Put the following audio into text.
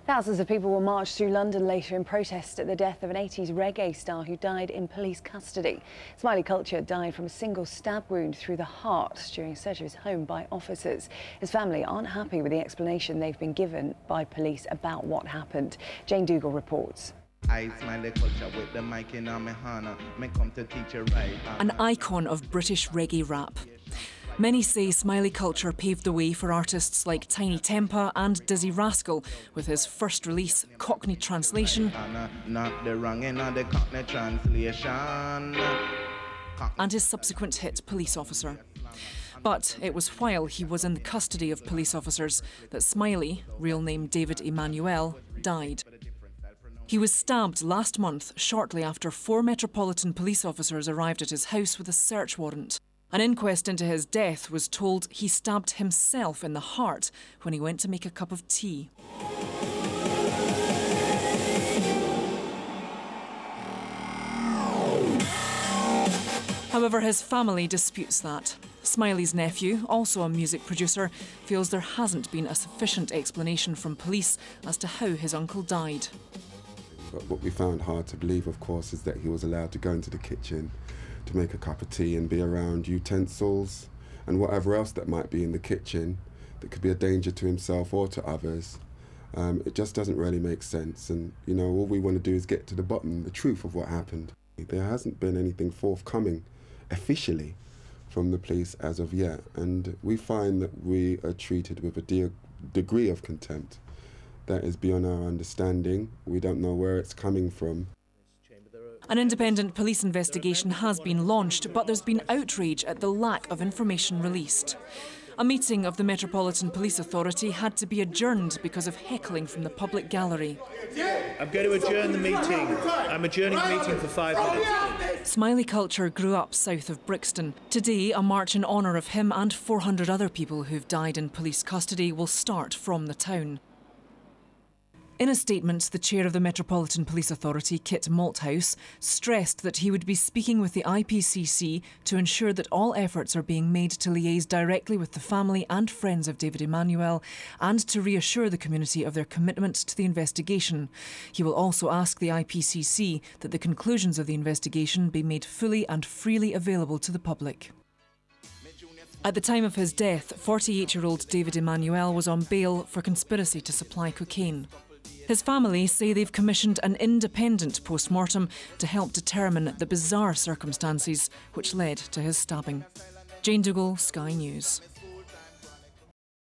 Thousands of people will march through London later in protest at the death of an 80s reggae star who died in police custody. Smiley Culture died from a single stab wound through the heart during a search of his home by officers. His family aren't happy with the explanation they've been given by police about what happened. Jane Dougal reports. Smiley Culture with the mic in my hand, me come to teach you right. An icon of British reggae rap. Many say Smiley Culture paved the way for artists like Tiny Tempa and Dizzy Rascal with his first release, Cockney Translation, and his subsequent hit, Police Officer. But it was while he was in the custody of police officers that Smiley, real name David Emmanuel, died. He was stabbed last month, shortly after 4 Metropolitan police officers arrived at his house with a search warrant. An inquest into his death was told he stabbed himself in the heart when he went to make a cup of tea. However, his family disputes that. Smiley's nephew, also a music producer, feels there hasn't been a sufficient explanation from police as to how his uncle died. But what we found hard to believe, of course, is that he was allowed to go into the kitchen to make a cup of tea and be around utensils and whatever else that might be in the kitchen that could be a danger to himself or to others. It just doesn't really make sense, and you know, all we want to do is get to the bottom, the truth of what happened. There hasn't been anything forthcoming officially from the police as of yet, and we find that we are treated with a degree of contempt that is beyond our understanding. We don't know where it's coming from. An independent police investigation has been launched, but there's been outrage at the lack of information released. A meeting of the Metropolitan Police Authority had to be adjourned because of heckling from the public gallery. I'm going to adjourn the meeting. I'm adjourning the meeting for 5 minutes. Smiley Culture grew up south of Brixton. Today, a march in honour of him and 400 other people who've died in police custody will start from the town. In a statement, the chair of the Metropolitan Police Authority, Kit Malthouse, stressed that he would be speaking with the IPCC to ensure that all efforts are being made to liaise directly with the family and friends of David Emmanuel and to reassure the community of their commitment to the investigation. He will also ask the IPCC that the conclusions of the investigation be made fully and freely available to the public. At the time of his death, 48-year-old David Emmanuel was on bail for conspiracy to supply cocaine. His family say they've commissioned an independent post-mortem to help determine the bizarre circumstances which led to his stabbing. Jane Dougal, Sky News.